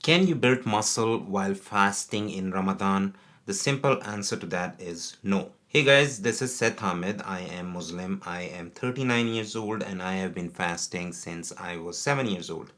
Can you build muscle while fasting in Ramadan? The simple answer to that is no. Hey guys, this is Seth Ahmed. I am Muslim. I am 39 years old and I have been fasting since I was 7 years old.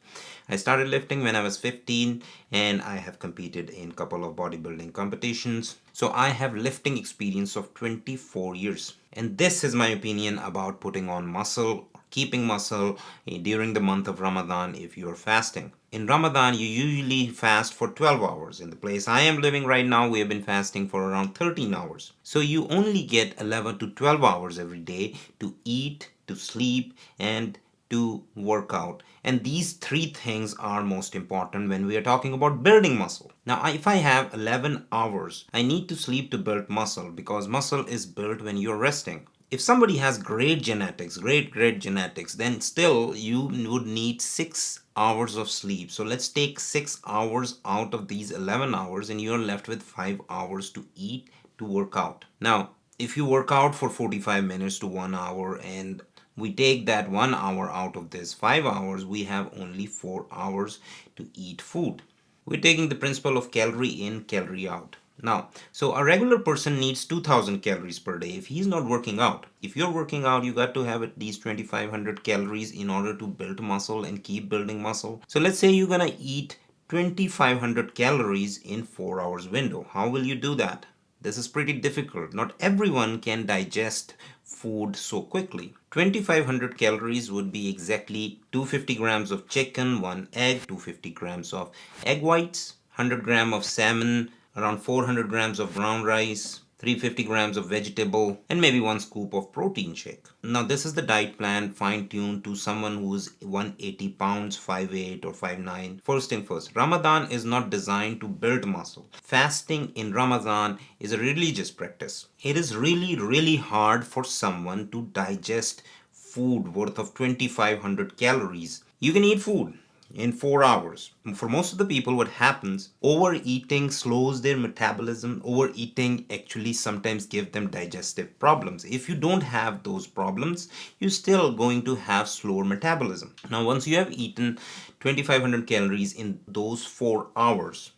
I started lifting when I was 15 and I have competed in a couple of bodybuilding competitions. So I have lifting experience of 24 years. And this is my opinion about putting on muscle, keeping muscle during the month of Ramadan if you are fasting. In Ramadan, you usually fast for 12 hours. In the place I am living right now, we have been fasting for around 13 hours. So you only get 11 to 12 hours every day to eat, to sleep, and to work out. And these three things are most important when we are talking about building muscle. Now, if I have 11 hours, I need to sleep to build muscle because muscle is built when you're resting. If somebody has great genetics, great genetics, then still you would need 6 hours of sleep. So let's take 6 hours out of these 11 hours and you're left with 5 hours to eat, to work out. Now, if you work out for 45 minutes to 1 hour and we take that 1 hour out of this 5 hours, we have only 4 hours to eat food. We're taking the principle of calorie in, calorie out. Now, so a regular person needs 2000 calories per day if he's not working out. If you're working out, you got to have at least 2500 calories in order to build muscle and keep building muscle. So let's say you're gonna eat 2500 calories in 4 hours window. How will you do that? This is pretty difficult. Not everyone can digest food so quickly. 2500 calories would be exactly 250 grams of chicken, one egg, 250 grams of egg whites, 100 gram of salmon, around 400 grams of brown rice, 350 grams of vegetable, and maybe one scoop of protein shake. Now, this is the diet plan fine tuned to someone who is 180 pounds, 5'8 or 5'9. First thing first, Ramadan is not designed to build muscle. Fasting in Ramadan is a religious practice. It is really hard for someone to digest food worth of 2500 calories. You can eat food in 4 hours. For most of the people, what happens, overeating slows their metabolism. Overeating actually sometimes give them digestive problems. If you don't have those problems, you're still going to have slower metabolism. Now, once you have eaten 2500 calories in those 4 hours,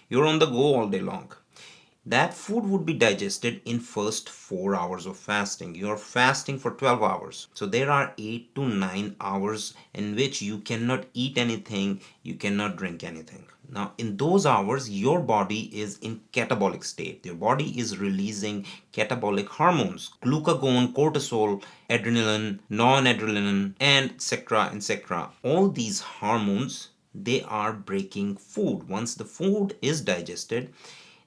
you're on the go all day long. That food would be digested in first 4 hours of fasting. You're fasting for 12 hours. So there are 8 to 9 hours in which you cannot eat anything, you cannot drink anything. Now in those hours your body is in catabolic state. Your body is releasing catabolic hormones, glucagon, cortisol, adrenaline, non-adrenaline, and etc. All these hormones, they are breaking food. Once the food is digested,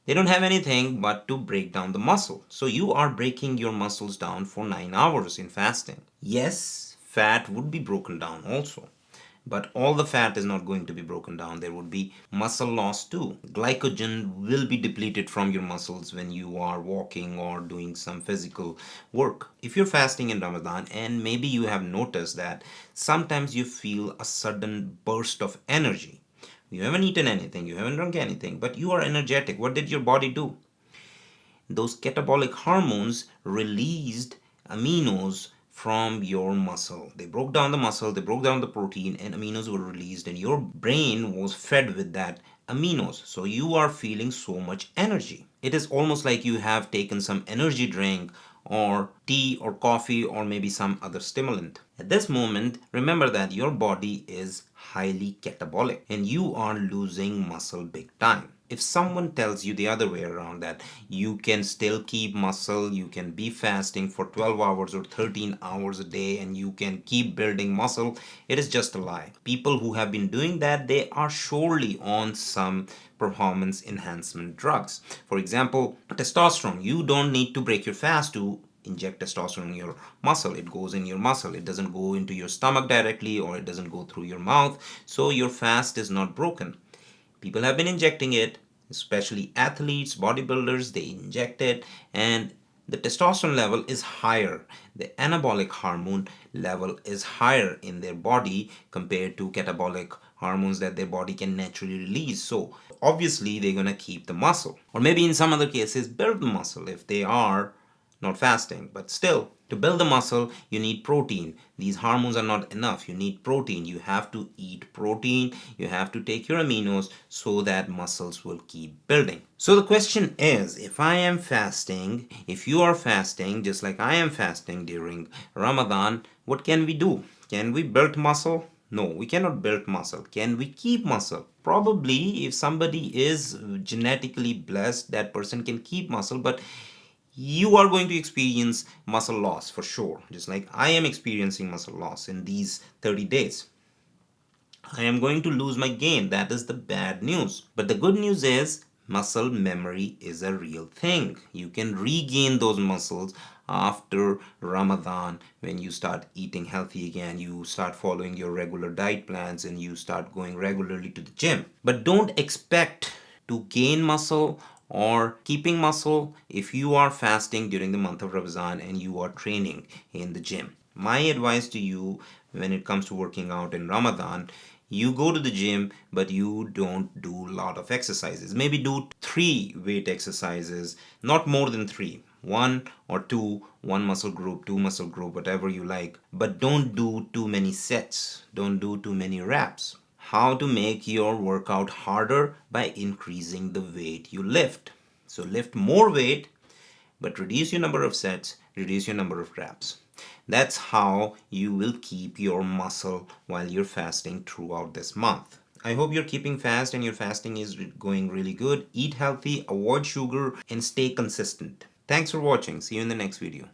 they don't have anything but to break down the muscle. So you are breaking your muscles down for 9 hours in fasting. Yes, fat would be broken down also. But all the fat is not going to be broken down. There would be muscle loss too. Glycogen will be depleted from your muscles when you are walking or doing some physical work. If you're fasting in Ramadan and maybe you have noticed that sometimes you feel a sudden burst of energy. You haven't eaten anything, you haven't drunk anything, but you are energetic. What did your body do? Those catabolic hormones released aminos from your muscle. They broke down the muscle, they broke down the protein, and aminos were released, and your brain was fed with that aminos. So you are feeling so much energy. It is almost like you have taken some energy drink or tea or coffee or maybe some other stimulant. At this moment, remember that your body is highly catabolic and you are losing muscle big time. If someone tells you the other way around, that you can still keep muscle, you can be fasting for 12 hours or 13 hours a day and you can keep building muscle, it is just a lie. People who have been doing that, they are surely on some performance enhancement drugs. For example, testosterone. You don't need to break your fast to inject testosterone in your muscle. It goes in your muscle. It doesn't go into your stomach directly or it doesn't go through your mouth. So your fast is not broken. People have been injecting it, especially athletes, bodybuilders, they inject it, and the testosterone level is higher. The anabolic hormone level is higher in their body compared to catabolic hormones that their body can naturally release. So obviously they're going to keep the muscle. Or maybe in some other cases build the muscle if they are not fasting. But still, to build the muscle, you need protein. These hormones are not enough. You need protein. You have to eat protein. You have to take your aminos so that muscles will keep building. So the question is, if I am fasting, if you are fasting, just like I am fasting during Ramadan, what can we do? Can we build muscle? No, we cannot build muscle. Can we keep muscle? Probably, if somebody is genetically blessed, that person can keep muscle, but you are going to experience muscle loss for sure, just like I am experiencing muscle loss in these 30 days. I am going to lose my gain. That is the bad news. But the good news is muscle memory is a real thing. You can regain those muscles after Ramadan when you start eating healthy again. You start following your regular diet plans and you start going regularly to the gym. But don't expect to gain muscle or keeping muscle if you are fasting during the month of Ramadan and you are training in the gym. My advice to you when it comes to working out in Ramadan, you go to the gym but you don't do a lot of exercises. Maybe do 3 weight exercises, not more than 3. One or two, one muscle group, two muscle group, whatever you like. But don't do too many sets. Don't do too many reps. How to make your workout harder? By increasing the weight you lift. So lift more weight but reduce your number of sets, reduce your number of reps. That's how you will keep your muscle while you're fasting throughout this month. I hope you're keeping fast and your fasting is going really good. Eat healthy, avoid sugar, and stay consistent. Thanks for watching. See you in the next video.